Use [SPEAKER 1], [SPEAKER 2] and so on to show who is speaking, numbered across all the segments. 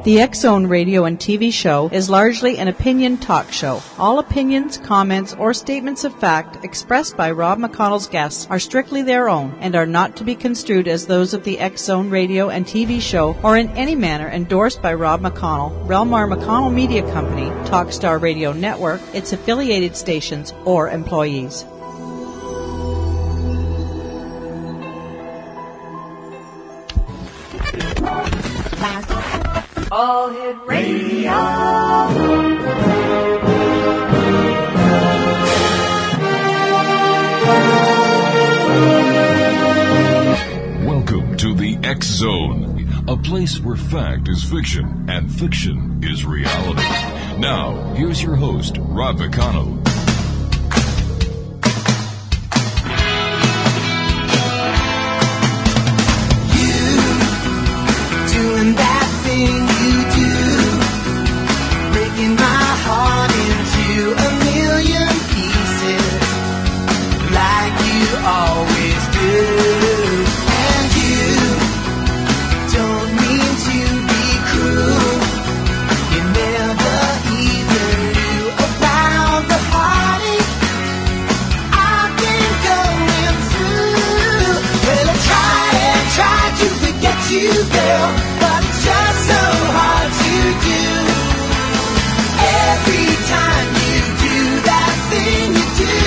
[SPEAKER 1] The X-Zone radio and TV show is largely an opinion talk show. All opinions, comments, or statements of fact expressed by Rob McConnell's guests are strictly their own and are not to be construed as those of the X-Zone radio and TV show or in any manner endorsed by Rob McConnell, REL-MAR McConnell Media Company, Talkstar Radio Network, its affiliated stations, or employees.
[SPEAKER 2] All Hit Radio.
[SPEAKER 3] Welcome to the X Zone, a place where fact is fiction and fiction is reality. Now, here's your host, Rob McConnell.
[SPEAKER 4] You doing that thing you do, breaking my heart into a million pieces, like you always do. And you don't mean to be cruel, you never even knew about the heartache I've been going through. Well, I try to forget you, girl, but it's just so hard to do. Every time you do that thing you do.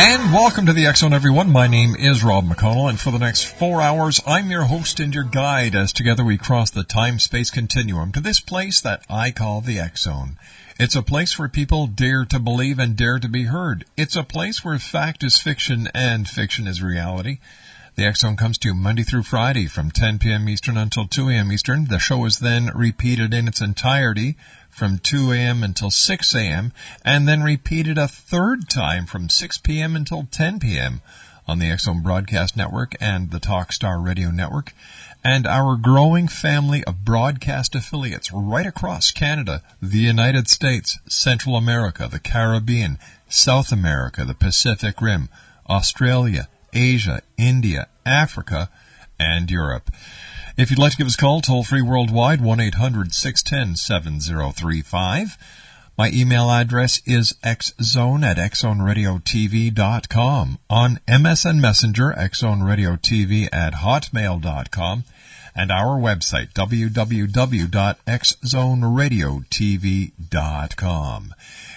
[SPEAKER 5] And welcome to the X-Zone, everyone. My name is Rob McConnell, and for the next 4 hours, I'm your host and your guide as together we cross the time-space continuum to this place that I call the X-Zone. It's a place where people dare to believe and dare to be heard. It's a place where fact is fiction and fiction is reality. The X-Zone comes to you Monday through Friday from 10 p.m. Eastern until 2 a.m. Eastern. The show is then repeated in its entirety from 2 a.m. until 6 a.m. and then repeated a third time from 6 p.m. until 10 p.m. on the X-Zone Broadcast Network and the Talkstar Radio Network and our growing family of broadcast affiliates right across Canada, the United States, Central America, the Caribbean, South America, the Pacific Rim, Australia, Asia, India, Africa, and Europe. If you'd like to give us a call, toll-free worldwide, 1-800-610-7035. My email address is xzone@xzoneradiotv.com. On MSN Messenger, xzoneradiotv@hotmail.com. And our website, www.xzoneradiotv.com.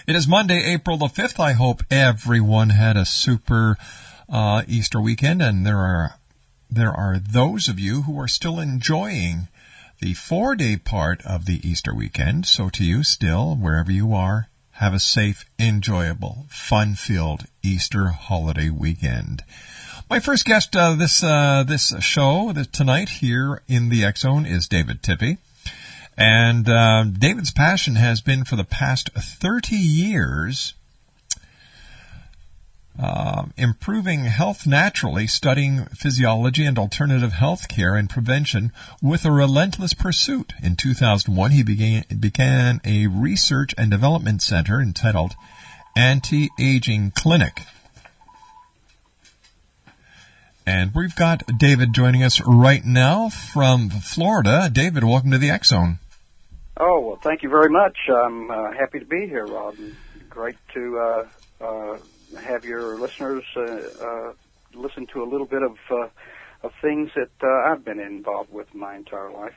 [SPEAKER 5] It is Monday, April the 5th. I hope everyone had a super Easter weekend, and there are those of you who are still enjoying the 4-day part of the Easter weekend. So to you still, wherever you are, have a safe, enjoyable, fun-filled Easter holiday weekend. My first guest this show tonight here in the X-Zone is David Tippie. And David's passion has been for the past 30 years improving health naturally, studying physiology and alternative health care and prevention with a relentless pursuit. In 2001, he began a research and development center entitled Anti-Aging Clinic. And we've got David joining us right now from Florida. David, welcome to the X-Zone.
[SPEAKER 6] Oh, well, thank you very much. I'm happy to be here, Rob. Great to have your listeners listen to a little bit of things that I've been involved with my entire life.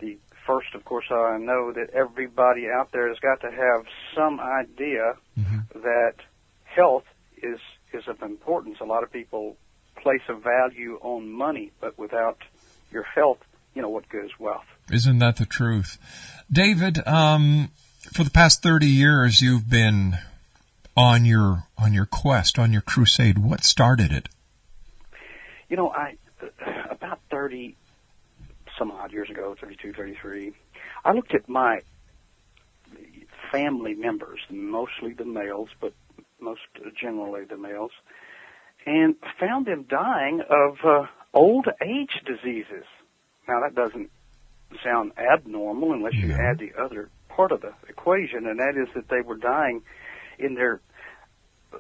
[SPEAKER 6] The first, of course, I know that everybody out there has got to have some idea that health is of importance. A lot of people place a value on money, but without your health, what good is wealth?
[SPEAKER 5] Isn't that the truth? David, for the past 30 years, you've been on your quest, on your crusade. What started it?
[SPEAKER 6] About 30 some odd years ago, 32, 33, I looked at my family members, mostly the males, but most generally the males, and found them dying of old age diseases. Now, that doesn't sound abnormal unless you add the other part of the equation, and that is that they were dying in their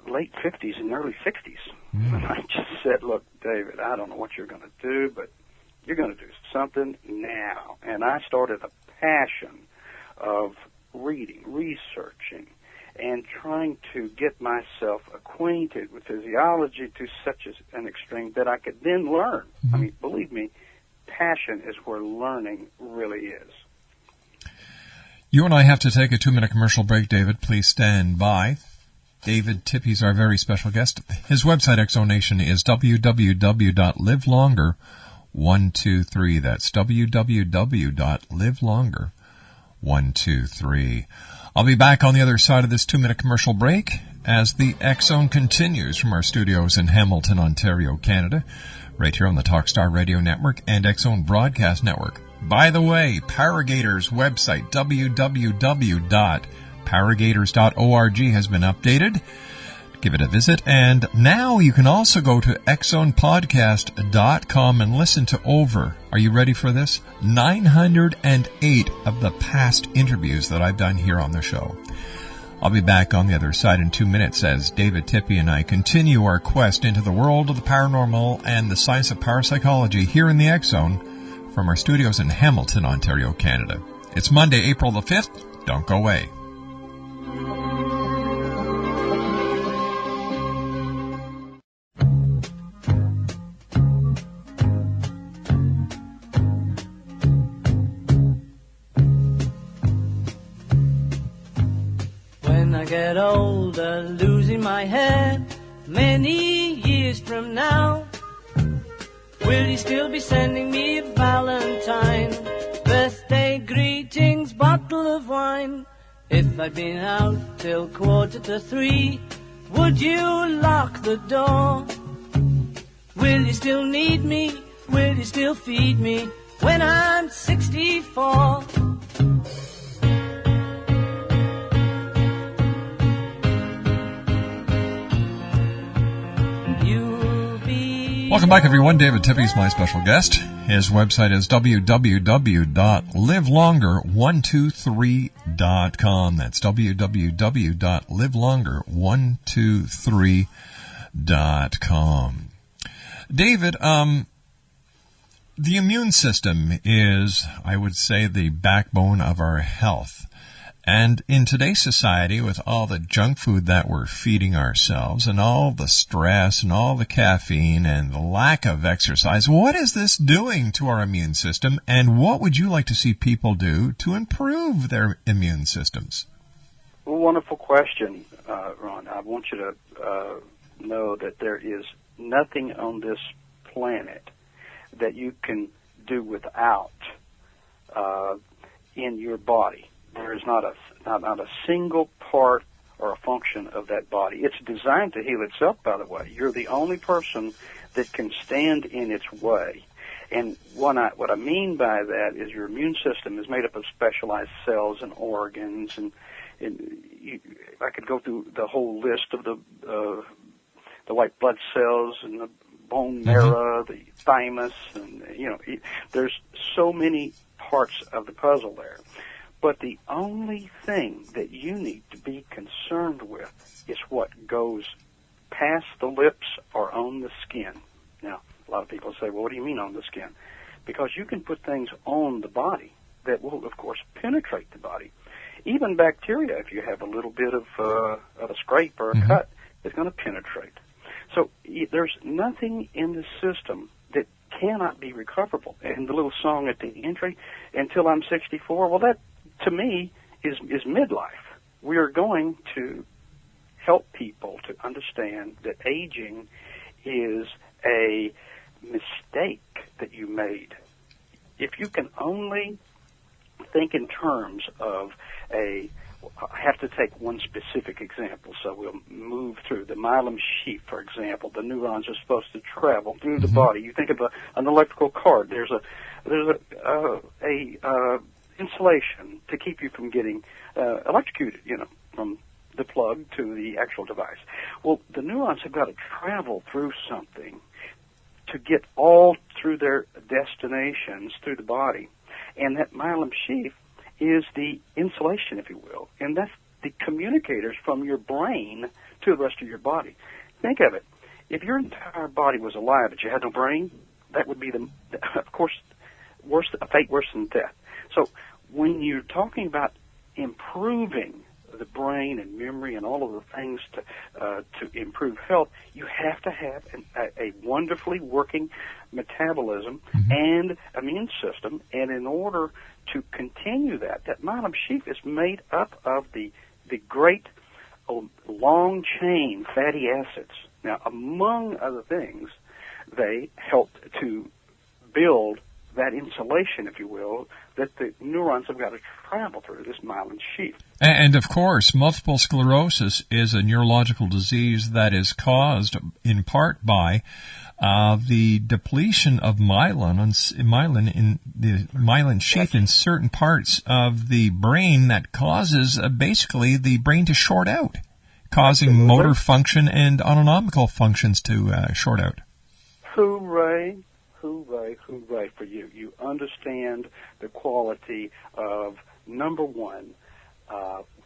[SPEAKER 6] late 50s and early 60s. And I just said, look, David, I don't know what you're going to do, but You're going to do something now. And I started a passion of reading, researching, and trying to get myself acquainted with physiology to such an extreme that I could then learn. I mean, believe me, passion is where learning really is.
[SPEAKER 5] You and I have to take a 2-minute commercial break, David. Please stand by. David Tippie is our very special guest. His website, Exonation, is www.livelonger123. That's www.livelonger123. I'll be back on the other side of this 2-minute commercial break as the X-Zone continues from our studios in Hamilton, Ontario, Canada, right here on the Talkstar Radio Network and X-Zone Broadcast Network. By the way, Paragator's website, www.paragators.org, has been updated. Give it a visit. And now you can also go to xzonepodcast.com and listen to over, are you ready for this? 908 of the past interviews that I've done here on the show. I'll be back on the other side in 2 minutes as David Tippie and I continue our quest into the world of the paranormal and the science of parapsychology here in the X-Zone from our studios in Hamilton, Ontario, Canada. It's Monday, April the 5th. Don't go away.
[SPEAKER 2] When I get older, losing my hair, many years from now, will you still be sending me a Valentine, birthday greetings, bottle of wine? If I'd been out till 2:45, would you lock the door? Will you still need me? Will you still feed me when I'm 64?
[SPEAKER 5] Welcome back, everyone. David Tippie is my special guest. His website is www.livelonger123.com. That's www.livelonger123.com. David, the immune system is, I would say, the backbone of our health. And in today's society, with all the junk food that we're feeding ourselves and all the stress and all the caffeine and the lack of exercise, what is this doing to our immune system? And what would you like to see people do to improve their immune systems?
[SPEAKER 6] Well, wonderful question, Ron. I want you to know that there is nothing on this planet that you can do without in your body. There is not a single part or a function of that body. It's designed to heal itself, by the way. You're the only person that can stand in its way. And what I mean by that is your immune system is made up of specialized cells and organs, and I could go through the whole list of the white blood cells and the bone marrow, the thymus, and there's so many parts of the puzzle there. But the only thing that you need to be concerned with is what goes past the lips or on the skin. Now, a lot of people say, well, what do you mean on the skin? Because you can put things on the body that will, of course, penetrate the body. Even bacteria, if you have a little bit of a scrape or a cut, is going to penetrate. So there's nothing in the system that cannot be recoverable. And the little song at the entry, until I'm 64, well, that, to me, is midlife. We are going to help people to understand that aging is a mistake that you made. If you can only think in terms of I have to take one specific example, so we'll move through the myelin sheath, for example. The neurons are supposed to travel through the body. You think of an electrical cord. There's a insulation to keep you from getting electrocuted, from the plug to the actual device. Well, the neurons have got to travel through something to get all through their destinations through the body. And that myelin sheath is the insulation, if you will, and that's the communicators from your brain to the rest of your body. Think of it. If your entire body was alive but you had no brain, that would be of course, a fate worse than death. So when you're talking about improving the brain and memory and all of the things to improve health, you have to have a wonderfully working metabolism and immune system. And in order to continue that myelin sheath is made up of the great long chain fatty acids. Now, among other things, they help to build that insulation, if you will, that the neurons have got to travel through this myelin sheath.
[SPEAKER 5] And of course, multiple sclerosis is a neurological disease that is caused in part by the depletion of myelin in the myelin sheath in certain parts of the brain that causes basically the brain to short out, causing motor function and autonomical functions to short out.
[SPEAKER 6] Hooray. Hooray, hooray for you. You understand the quality of, number one,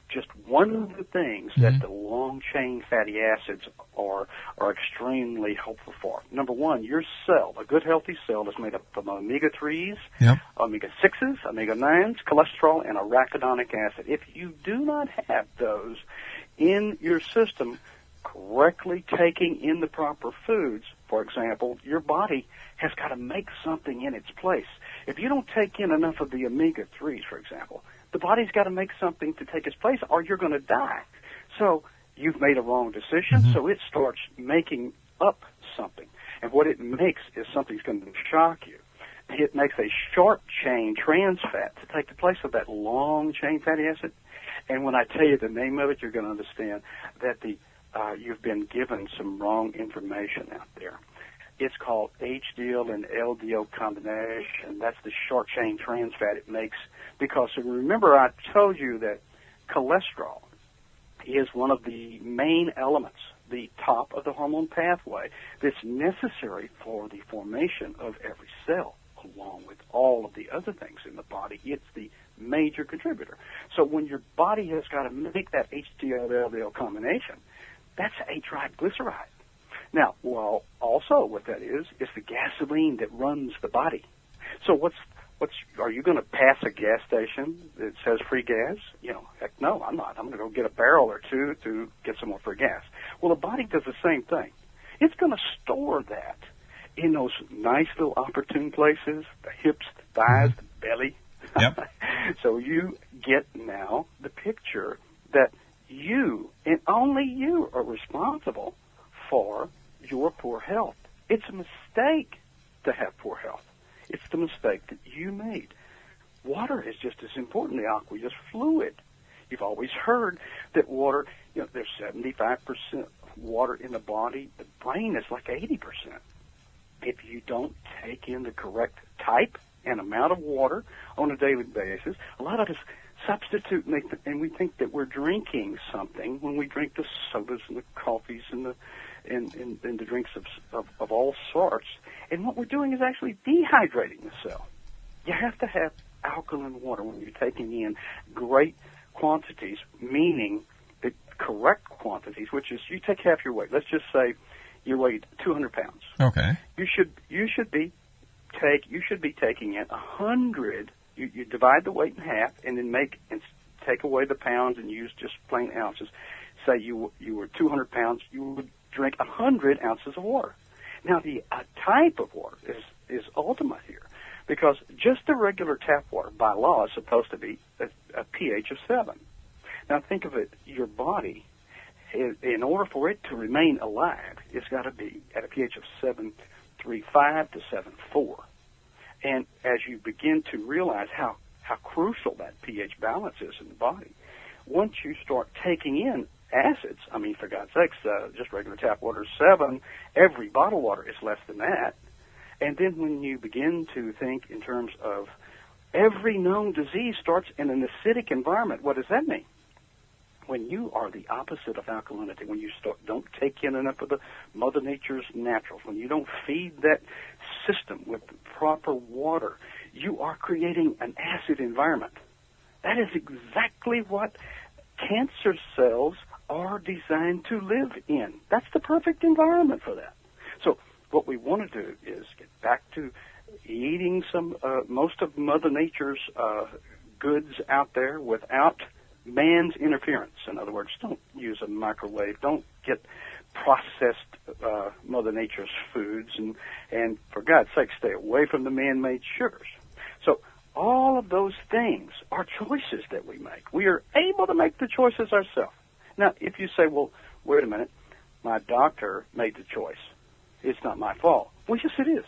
[SPEAKER 6] just one of the things that the long-chain fatty acids are extremely helpful for. Number one, your cell, a good healthy cell, is made up of omega-3s, omega-6s, omega-9s, cholesterol, and arachidonic acid. If you do not have those in your system, correctly taking in the proper foods, for example, your body has got to make something in its place. If you don't take in enough of the omega-3s, for example, the body's got to make something to take its place or you're going to die. So you've made a wrong decision, so it starts making up something. And what it makes is something's going to shock you. It makes a short-chain trans fat to take the place of that long-chain fatty acid. And when I tell you the name of it, you're going to understand that you've been given some wrong information out there. It's called HDL and LDL combination. That's the short-chain trans fat it makes. Because remember, I told you that cholesterol is one of the main elements, the top of the hormone pathway, that's necessary for the formation of every cell, along with all of the other things in the body. It's the major contributor. So when your body has got to make that HDL-LDL combination, that's a triglyceride. Now, well, also what that is the gasoline that runs the body. So are you going to pass a gas station that says free gas? Heck no, I'm not. I'm going to go get a barrel or two to get some more free gas. Well, the body does the same thing. It's going to store that in those nice little opportune places, the hips, the thighs, the belly.
[SPEAKER 5] Yep.
[SPEAKER 6] So you get now the picture that you and only you are responsible for your poor health. It's a mistake to have poor health. It's the mistake that you made. Water is just as important, the aqueous fluid. You've always heard that water, there's 75% water in the body. The brain is like 80%. If you don't take in the correct type and amount of water on a daily basis, a lot of us substitute and we think that we're drinking something when we drink the sodas and the coffees and the drinks of all sorts. And what we're doing is actually dehydrating the cell. You have to have alkaline water when you're taking in great quantities, meaning the correct quantities, which is you take half your weight. Let's just say you weigh 200 pounds.
[SPEAKER 5] Okay.
[SPEAKER 6] You should be taking in 100. You divide the weight in half and then take away the pounds and use just plain ounces. Say you were 200 pounds, you would drink 100 ounces of water. Now, the type of water is ultimate here, because just the regular tap water, by law, is supposed to be a pH of 7. Now, think of it, your body, in order for it to remain alive, it's got to be at a pH of 7.35 to 7.4. And as you begin to realize how crucial that pH balance is in the body, once you start taking in acids, for God's sakes, just regular tap water is 7. Every bottled water is less than that. And then when you begin to think in terms of every known disease starts in an acidic environment, what does that mean? When you are the opposite of alkalinity, when you don't take in enough of the Mother Nature's naturals, when you don't feed that system with proper water, you are creating an acid environment. That is exactly what cancer cells are designed to live in. That's the perfect environment for that. So what we want to do is get back to eating most of Mother Nature's goods out there without man's interference. In other words, don't use a microwave. Don't get processed Mother Nature's foods, and for God's sake, stay away from the man-made sugars. So all of those things are choices that we make. We are able to make the choices ourselves. Now, if you say, well, wait a minute, my doctor made the choice. It's not my fault. Well, yes, it is.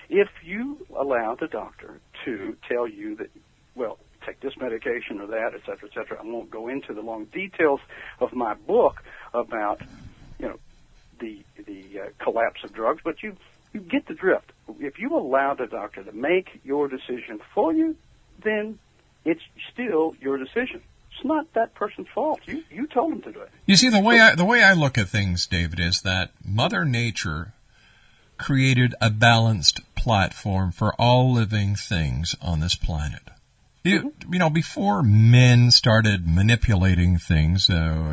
[SPEAKER 6] If you allow the doctor to tell you that, well, take this medication or that, et cetera, I won't go into the long details of my book about, the collapse of drugs, but you get the drift. If you allow the doctor to make your decision for you, then it's still your decision. It's not that person's fault. You told them to do it.
[SPEAKER 5] You see, the way I look at things, David, is that Mother Nature created a balanced platform for all living things on this planet. Before men started manipulating things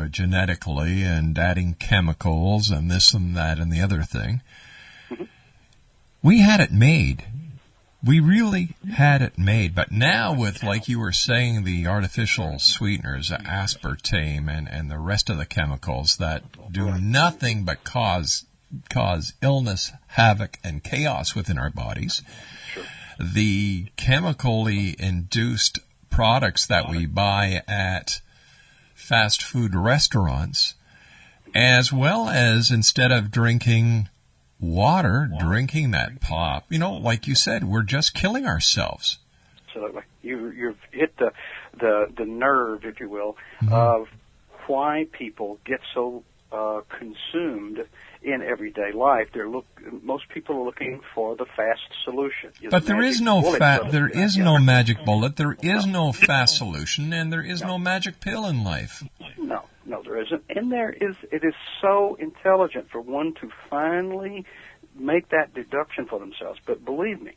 [SPEAKER 5] genetically and adding chemicals and this and that and the other thing, we had it made. We really had it made. But now with, like you were saying, the artificial sweeteners, aspartame, and the rest of the chemicals that do nothing but cause illness, havoc, and chaos within our bodies, the chemically induced products that we buy at fast food restaurants, as well as instead of drinking water, drinking that pop, like you said, we're just killing ourselves.
[SPEAKER 6] Absolutely. You've hit the nerve, if you will, of why people get so consumed in everyday life. Most people are looking for the fast solution.
[SPEAKER 5] But there is no magic bullet, there is no fast solution, and there is no magic pill in life.
[SPEAKER 6] No, there isn't. And it is so intelligent for one to finally make that deduction for themselves. But believe me,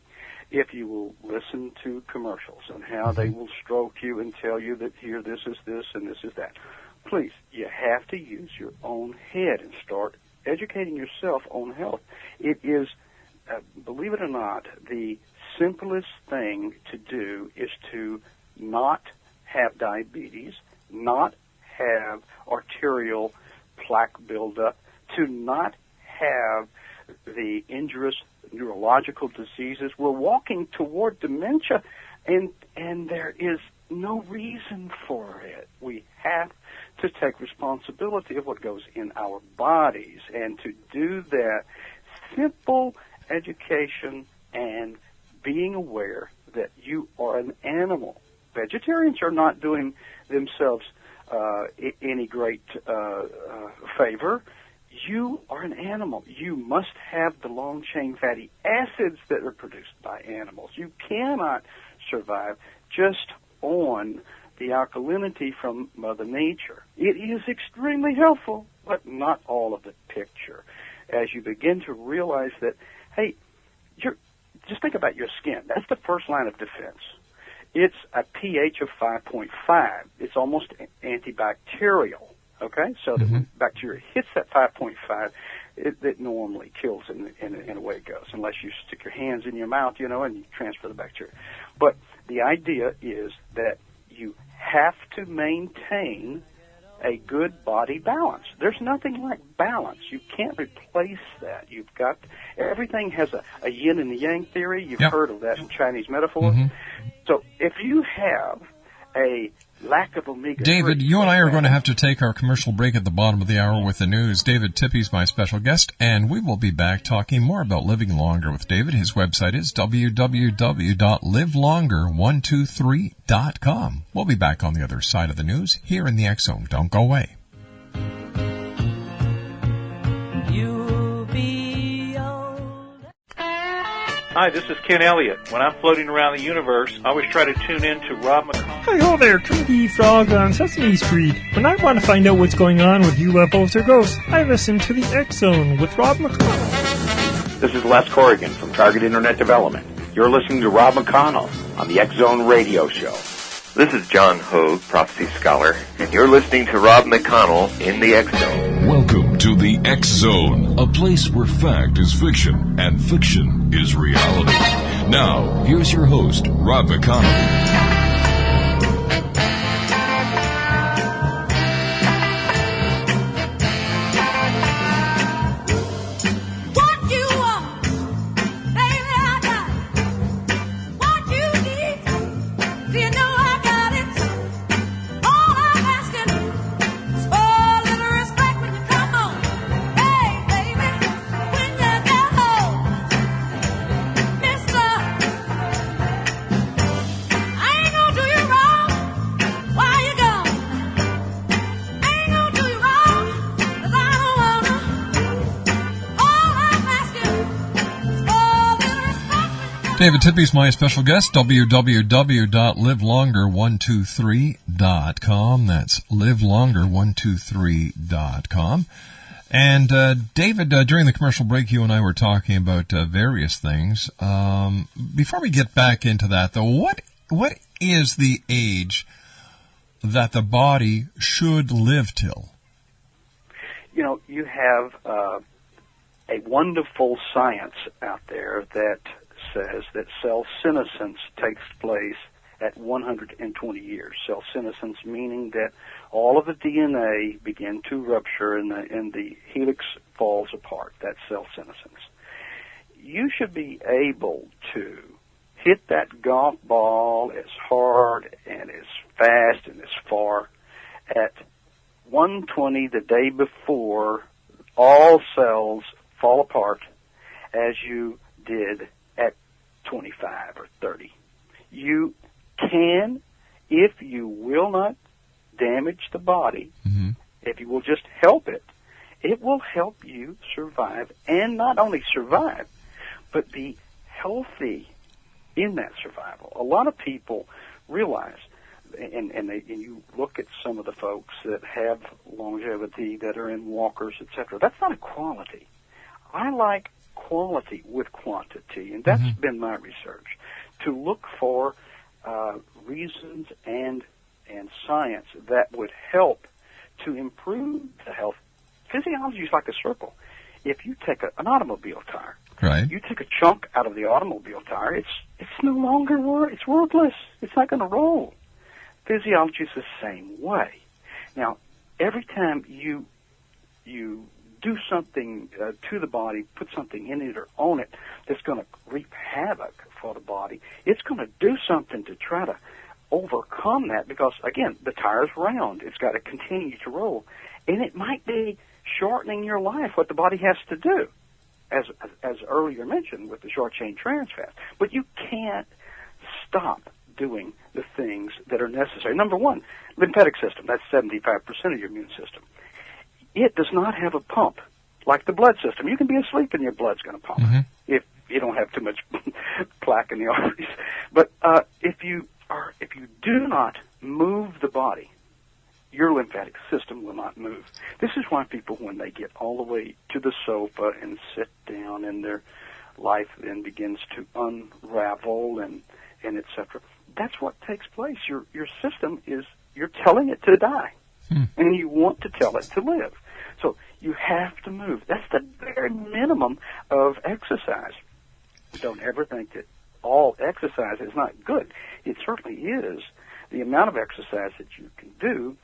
[SPEAKER 6] if you will listen to commercials and how they will stroke you and tell you that here, this is this and this is that, please, you have to use your own head and start educating yourself on health. It is, believe it or not, the simplest thing to do is to not have diabetes, not have arterial plaque buildup, to not have the injurious neurological diseases. We're walking toward dementia, and there is no reason for it. We have to take responsibility of what goes in our bodies, and to do that, simple education and being aware that you are an animal. Vegetarians are not doing themselves any great favor. You are an animal. You must have the long-chain fatty acids that are produced by animals. You cannot survive just on the alkalinity from Mother Nature. It is extremely helpful, but not all of the picture. As you begin to realize that, hey, just think about your skin. That's the first line of defense. It's a pH of 5.5. It's almost antibacterial, okay? So that when bacteria hits that 5.5, it normally kills in a way it goes, unless you stick your hands in your mouth, and you transfer the bacteria. But the idea is that you have to maintain a good body balance. There's nothing like balance. You can't replace that. Everything has a yin and the yang theory. You've heard of that in Chinese metaphor. So if you have a lack of omega-3...
[SPEAKER 5] David, you and I are going to have to take our commercial break at the bottom of the hour with the news. David Tippie's my special guest, and we will be back talking more about living longer with David. His website is www.livelonger123.com. We'll be back on the other side of the news here in the X Zone. Don't go away.
[SPEAKER 7] Hi, this is Ken Elliott. When I'm floating around the universe, I always try to tune in to Rob McConnell.
[SPEAKER 8] Hi-ho there, Twinkie Frog on Sesame Street. When I want to find out what's going on with UFOs or ghosts, I listen to the X Zone with Rob McConnell.
[SPEAKER 9] This is Les Corrigan from Target Internet Development. You're listening to Rob McConnell on the X Zone Radio Show.
[SPEAKER 10] This is John Hogue, prophecy scholar, and you're listening to Rob McConnell in the X Zone.
[SPEAKER 3] Welcome to the X Zone, a place where fact is fiction and fiction is reality. Now, here's your host, Rob McConnell.
[SPEAKER 5] David Tippie's my special guest, www.livelonger123.com. That's livelonger123.com. And David, during the commercial break, you and I were talking about various things. Before we get back into that, though, what is the age that the body should live till?
[SPEAKER 6] You know, you have a wonderful science out there that says that cell senescence takes place at 120 years. Cell senescence meaning that all of the DNA begin to rupture and the helix falls apart. That's cell senescence. You should be able to hit that golf ball as hard and as fast and as far at 120 the day before all cells fall apart as you did at 25 or 30. You can, if you will not damage the body, if you will just help it, it will help you survive, and not only survive, but be healthy in that survival. A lot of people realize, and you look at some of the folks that have longevity, that are in walkers, etc., that's not a quality. I like quality with quantity, and that's been my research, to look for reasons and science that would help to improve the health. Physiology is like a circle. If you take an automobile tire,
[SPEAKER 5] right,
[SPEAKER 6] you take a chunk out of the automobile tire, it's no longer it's worthless. It's not going to roll. Physiology is the same way. Now, every time you do something to the body, put something in it or on it that's going to reap havoc for the body, it's going to do something to try to overcome that because, again, the tire's round. It's got to continue to roll. And it might be shortening your life, what the body has to do, as earlier mentioned with the short-chain trans fat. But you can't stop doing the things that are necessary. Number one, lymphatic system. That's 75% of your immune system. It does not have a pump like the blood system. You can be asleep and your blood's going to pump if you don't have too much plaque in the arteries. But if you do not move the body, your lymphatic system will not move. This is why people, when they get all the way to the sofa and sit down, and their life then begins to unravel and etc. That's what takes place. Your system is, you're telling it to die. And you want to tell it to live. So you have to move. That's the very minimum of exercise. Don't ever think that all exercise is not good. It certainly is. The amount of exercise that you can do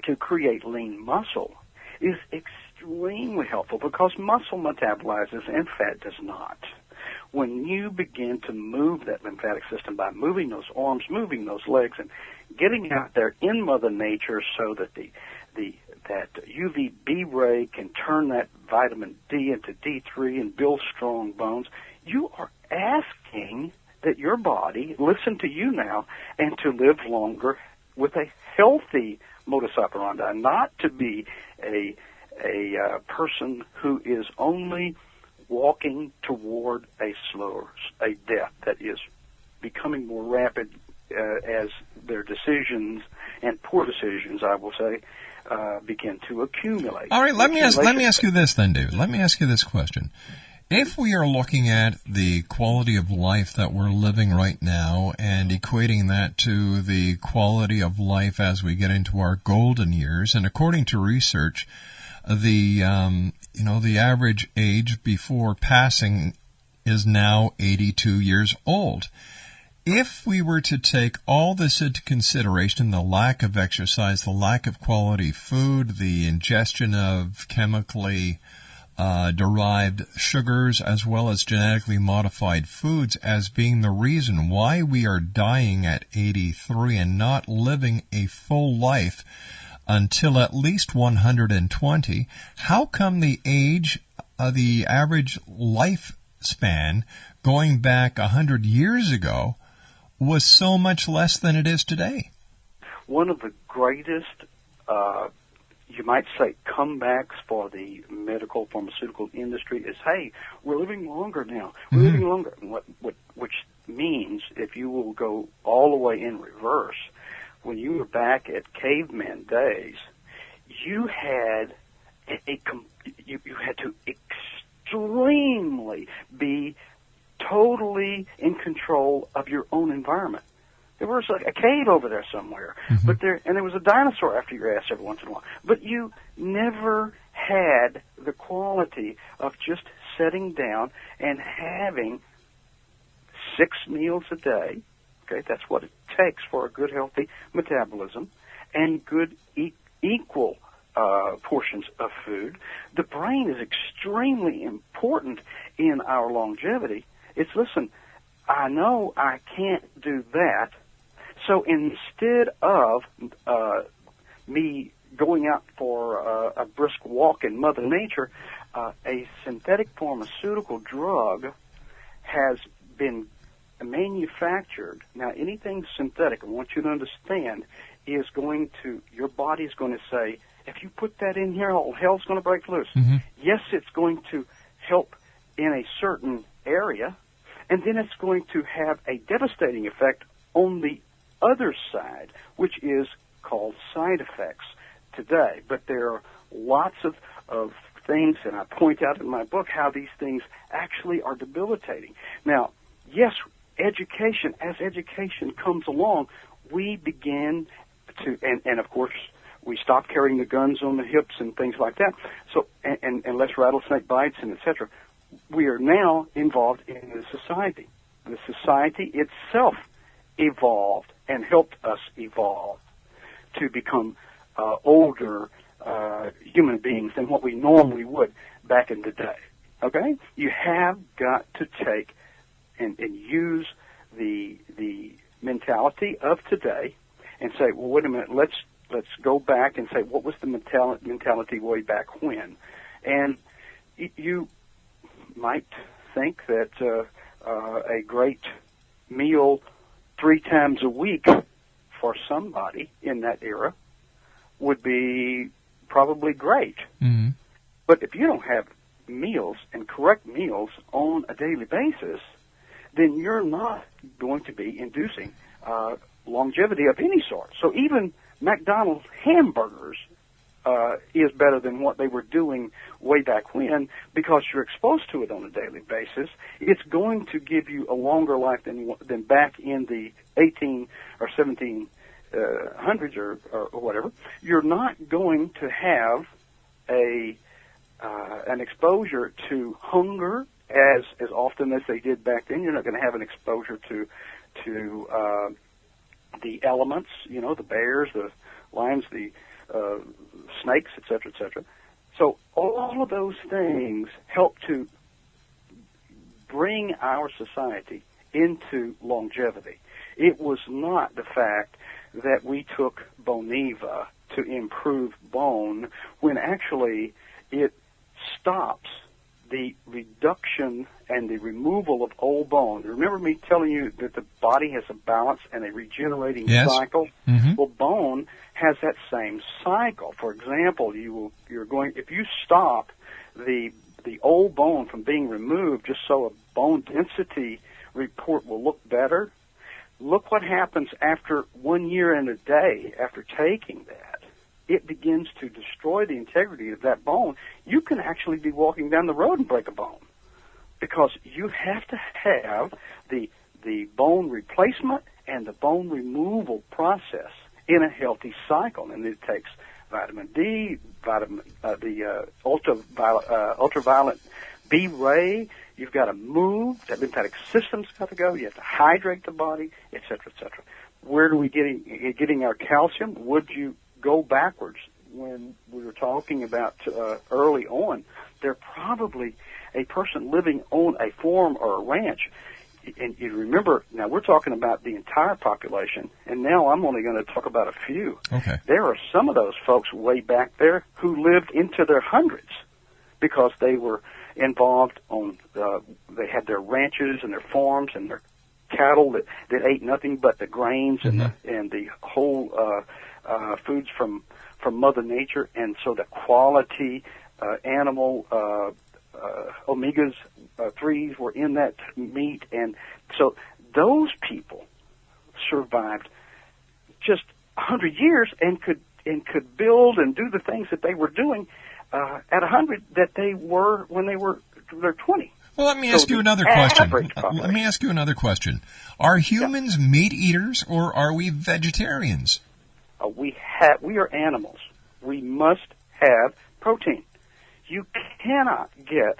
[SPEAKER 6] to create lean muscle is extremely helpful because muscle metabolizes and fat does not. When you begin to move that lymphatic system by moving those arms, moving those legs, and getting out there in Mother Nature so that that UVB ray can turn that vitamin D into D3 and build strong bones, you are asking that your body listen to you now and to live longer with a healthy modus operandi, not to be a person who is only walking toward a death that is becoming more rapid as their decisions and poor decisions, I will say, begin to accumulate.
[SPEAKER 5] All right, let me ask you this then, David. Let me ask you this question. If we are looking at the quality of life that we're living right now and equating that to the quality of life as we get into our golden years, and according to research, The the average age before passing is now 82 years old. If we were to take all this into consideration, the lack of exercise, the lack of quality food, the ingestion of chemically derived sugars, as well as genetically modified foods as being the reason why we are dying at 83 and not living a full life until at least 120, how come the average lifespan going back 100 years ago was so much less than it is today?
[SPEAKER 6] One of the greatest, you might say, comebacks for the medical pharmaceutical industry is, hey, we're living longer now. We're living longer. Which means, if you will go all the way in reverse, when you were back at caveman days, you had you had to extremely be totally in control of your own environment. There was a cave over there somewhere, but there was a dinosaur after your ass every once in a while. But you never had the quality of just sitting down and having 6 meals a day. Okay, that's what it takes for a good, healthy metabolism, and good equal portions of food. The brain is extremely important in our longevity. It's, listen, I know I can't do that, so instead of me going out for a brisk walk in Mother Nature, a synthetic pharmaceutical drug has been manufactured. Now, anything synthetic, I want you to understand, is going to, your body's going to say, if you put that in here, all hell's going to break loose. Yes, it's going to help in a certain area, and then it's going to have a devastating effect on the other side, which is called side effects today. But there are lots of things, and I point out in my book how these things actually are debilitating. Now, yes, education, as education comes along, we begin to, and of course, we stop carrying the guns on the hips and things like that, so and less rattlesnake bites and etc. We are now involved in the society. The society itself evolved and helped us evolve to become older human beings than what we normally would back in the day. Okay? You have got to take and use the mentality of today and say, well, wait a minute, let's go back and say, what was the mentality way back when? And you might think that a great meal 3 times a week for somebody in that era would be probably great. But if you don't have meals and correct meals on a daily basis, then you're not going to be inducing longevity of any sort. So even McDonald's hamburgers is better than what they were doing way back when, because you're exposed to it on a daily basis. It's going to give you a longer life than back in the 18 or 1700s or whatever. You're not going to have an exposure to hunger as often as they did back then. You're not going to have an exposure to the elements, the bears, the lions, the snakes, etc., etc. So all of those things help to bring our society into longevity. It was not the fact that we took Boniva to improve bone, when actually it stops the reduction and the removal of old bone. Remember me telling you that the body has a balance and a regenerating cycle? Well, bone has that same cycle. For example, if you stop the old bone from being removed just so a bone density report will look better, look what happens after 1 year and a day after taking that. It begins to destroy the integrity of that bone. You can actually be walking down the road and break a bone, because you have to have the bone replacement and the bone removal process in a healthy cycle, and it takes vitamin D, the ultraviolet B ray. You've got to move. The lymphatic system's got to go. You have to hydrate the body, et cetera, et cetera. Where do we getting our calcium? Would you go backwards? When we were talking about early on, they're probably a person living on a farm or a ranch. And you remember, now we're talking about the entire population, and now I'm only going to talk about a few.
[SPEAKER 5] Okay.
[SPEAKER 6] There are some of those folks way back there who lived into their hundreds because they were involved on, they had their ranches and their farms and their cattle that ate nothing but the grains and the whole foods from Mother Nature, and so the quality animal omegas 3s were in that meat, and so those people survived just 100 years and could build and do the things that they were doing at 100 that they were when they were they're 20.
[SPEAKER 5] Well, let me ask you another question. Let me ask you another question. Are humans meat eaters or are we vegetarians? We are animals. We must have protein. You cannot get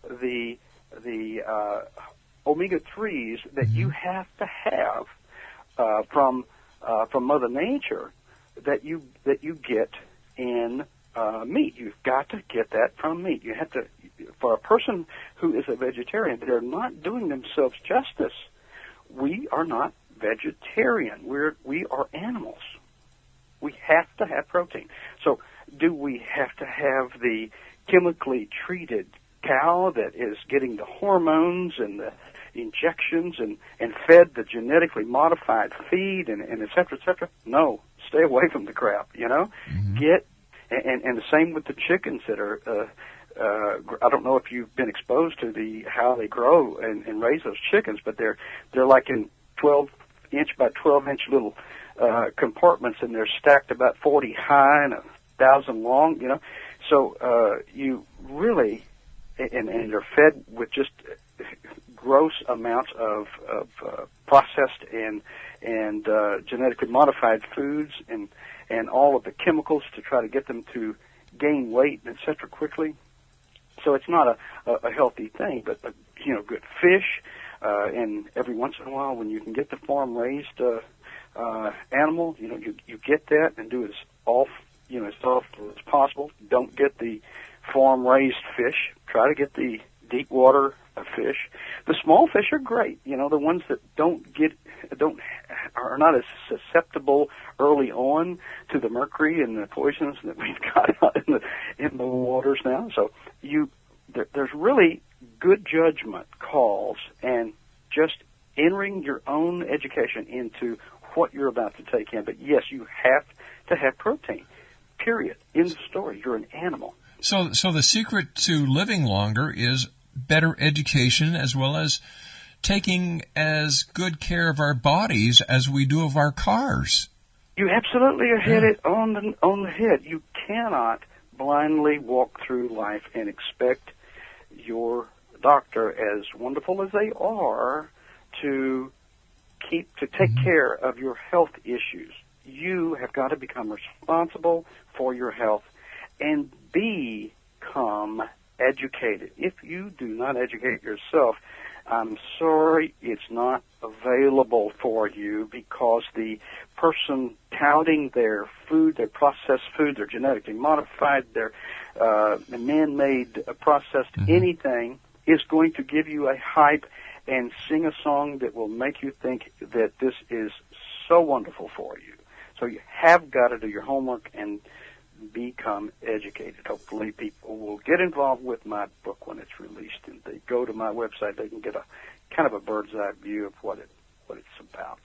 [SPEAKER 5] the omega-3s that you have to have from Mother Nature that you get in meat. You've got to get that from meat. You have to. For a person who is a vegetarian, they're not doing themselves justice. We are not vegetarian. We are animals. We have to have protein. So, do we have to have the chemically treated cow that is getting the hormones and the injections and fed the genetically modified feed and et cetera, et cetera? No. Stay away from the crap, you know? And the same with the chickens that are, I don't know if you've been exposed to how they grow and raise those chickens, but they're like in 12-inch by 12-inch little compartments, and they're stacked about 40 high and 1,000 long, you know. So you really, and they're fed with just gross amounts of processed and genetically modified foods and all of the chemicals to try to get them to gain weight, et cetera, quickly. So it's not a healthy thing, but good fish, and every once in a while when you can get the farm-raised animal, you get that and do as often as possible. Don't get the farm-raised fish. Try to get the deep water fish. The small fish are great. The ones that are not as susceptible early on to the mercury and the poisons that we've got out in the waters now. So there's really good judgment calls and just entering your own education into what you're about to take in. But yes, you have to have protein. Period. End of story. You're an animal. So the secret to living longer is better education as well as taking as good care of our bodies as we do of our cars.
[SPEAKER 6] You absolutely hit it on the head. You cannot blindly walk through life and expect your doctor, as wonderful as they are, to take care of your health issues. You have got to become responsible for your health and become educated. If you do not educate yourself, I'm sorry, it's not available for you, because the person touting their food, their processed food, their genetically modified, their man-made processed anything, is going to give you a hype and sing a song that will make you think that this is so wonderful for you. So you have got to do your homework and become educated. Hopefully people will get involved with my book when it's released, and they go to my website, they can get a kind of a bird's eye view of what it's about.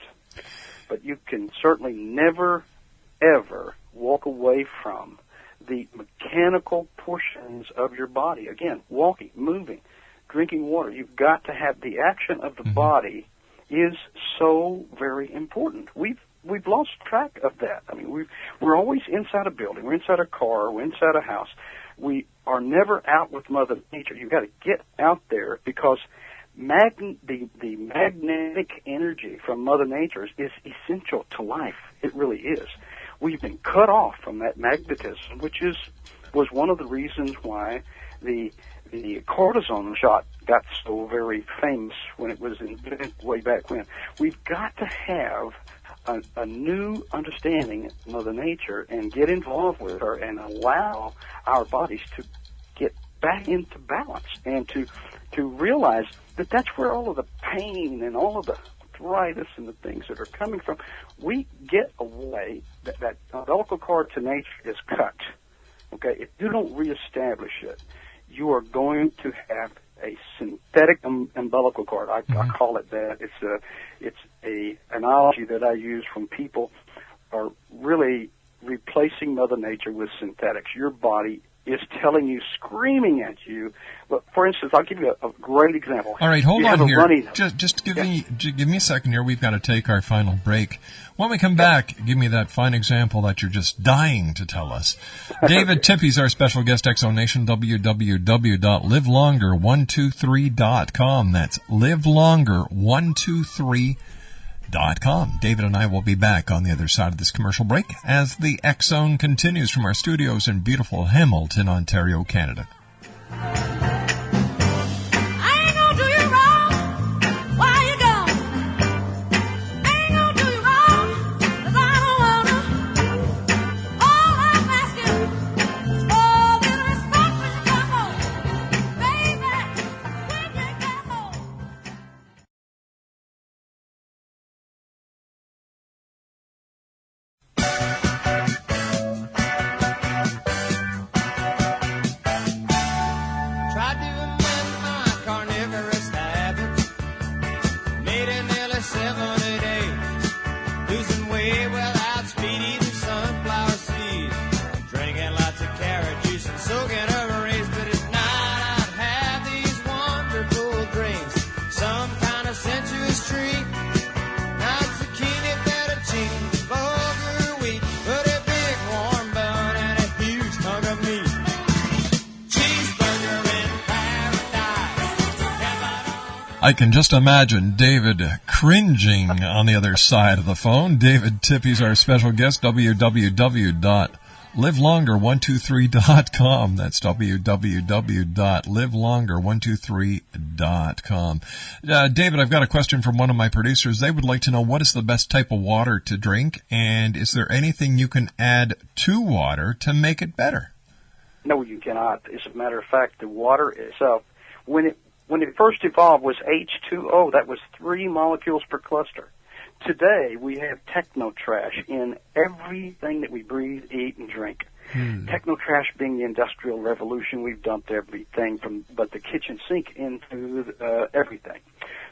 [SPEAKER 6] But you can certainly never, ever walk away from the mechanical portions of your body. Again, walking, moving, drinking water. You've got to have the action of the body is so very important. We've lost track of that. I mean, we're always inside a building, we're inside a car, we're inside a house. We are never out with Mother Nature. You've got to get out there, because the magnetic energy from Mother Nature is essential to life. It really is. we've been cut off from that magnetism, which was one of the reasons why the cortisone shot got so very famous when it was invented way back when. We've got to have a new understanding of Mother Nature and get involved with her and allow our bodies to get back into balance and to realize that that's where all of the pain and all of the arthritis and the things that are coming from. We get away, that umbilical cord to nature is cut. Okay, if you don't reestablish it, you are going to have a synthetic umbilical cord. I call it that. It's a analogy that I use when people are really replacing Mother Nature with synthetics. Your body is telling you, screaming at you. But for instance, I'll give you a great example.
[SPEAKER 5] All right, hold on here. Just give me a second here. We've got to take our final break. When we come back, give me that fine example that you're just dying to tell us. David Tippie's our special guest, Exonation, www.livelonger123.com. That's livelonger123.com. David and I will be back on the other side of this commercial break as the X Zone continues from our studios in beautiful Hamilton, Ontario, Canada. I can just imagine David cringing on the other side of the phone. David Tippie's our special guest, www.livelonger123.com. That's www.livelonger123.com. David, I've got a question from one of my producers. They would like to know what is the best type of water to drink, and is there anything you can add to water to make it better?
[SPEAKER 6] No, you cannot. As a matter of fact, the water itself, when it first evolved, was H2O. That was 3 molecules per cluster. Today, we have techno-trash in everything that we breathe, eat, and drink. Techno-trash being the Industrial Revolution. We've dumped everything but the kitchen sink into everything.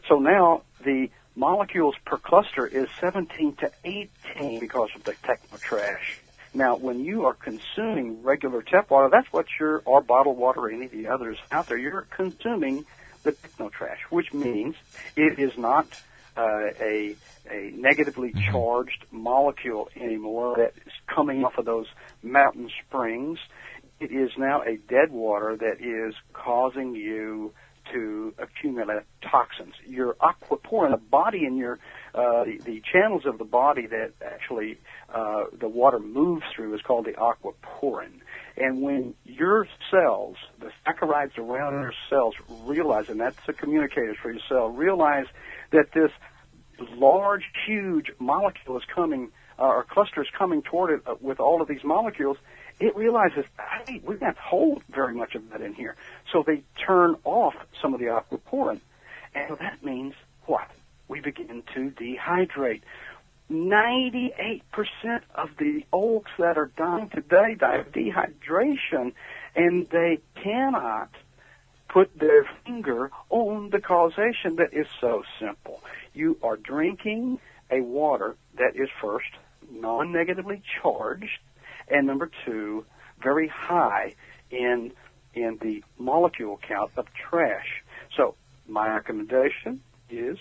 [SPEAKER 6] So now the molecules per cluster is 17 to 18 because of the techno-trash. Now, when you are consuming regular tap water, that's what or bottled water or any of the others out there, you're consuming the techno-trash, which means it is not a negatively charged molecule anymore that is coming off of those mountain springs. It is now a dead water that is causing you to accumulate toxins. Your aquaporin, the body in your the channels of the body that actually the water moves through is called the aquaporin. And when your cells, the saccharides around your cells, realize, and that's the communicators for your cell, realize that this large, huge molecule is coming, or cluster is coming toward it with all of these molecules, it realizes, hey, we can't hold very much of that in here. So they turn off some of the aquaporin. And so that means what? We begin to dehydrate. 98% of the oaks that are dying today die of dehydration, and they cannot put their finger on the causation that is so simple. You are drinking a water that is, first, non-negatively charged, and number 2, very high in the molecule count of trash. So my recommendation is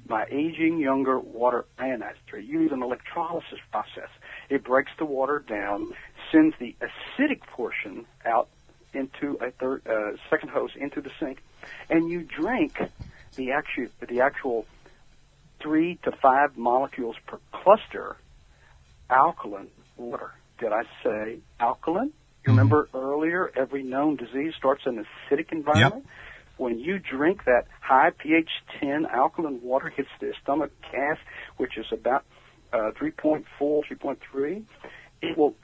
[SPEAKER 6] by aging younger water ionizer. Use an electrolysis process. It breaks the water down, sends the acidic portion out into a second hose into the sink, and you drink the actual 3 to 5 molecules per cluster alkaline water. Did I say alkaline? You remember earlier, every known disease starts in an acidic environment?
[SPEAKER 5] Yep.
[SPEAKER 6] When you drink that high pH 10 alkaline water, hits the stomach gas, which is about 3.4, 3.3, it will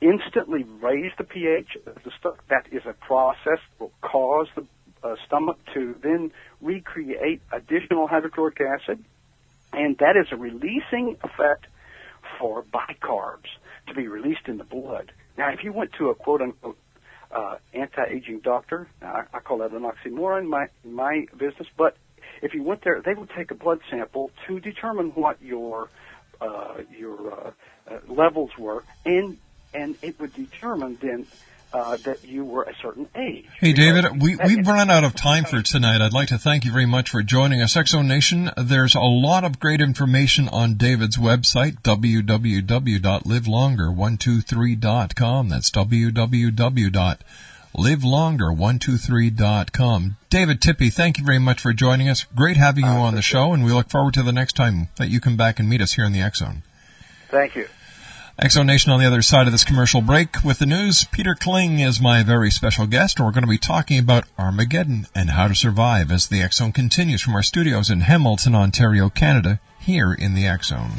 [SPEAKER 6] instantly raise the pH of the stomach. That is a process that will cause the stomach to then recreate additional hydrochloric acid, and that is a releasing effect for bicarbs to be released in the blood. Now, if you went to a quote-unquote anti-aging doctor, now I call that an oxymoron in my business, but if you went there, they would take a blood sample to determine what your levels were, and it would determine then that you were a certain age.
[SPEAKER 5] Hey, David, we've run out of time for tonight. I'd like to thank you very much for joining us. Exo Nation, there's a lot of great information on David's website, www.livelonger123.com. That's www.livelonger123.com. David Tippie, thank you very much for joining us. Great having you on the show, and we look forward to the next time that you come back and meet us here in the X Zone.
[SPEAKER 6] Thank you.
[SPEAKER 5] Exo Nation, on the other side of this commercial break with the news, Peter Kling is my very special guest, and we're going to be talking about Armageddon and how to survive as the X Zone continues from our studios in Hamilton, Ontario, Canada, here in the X Zone.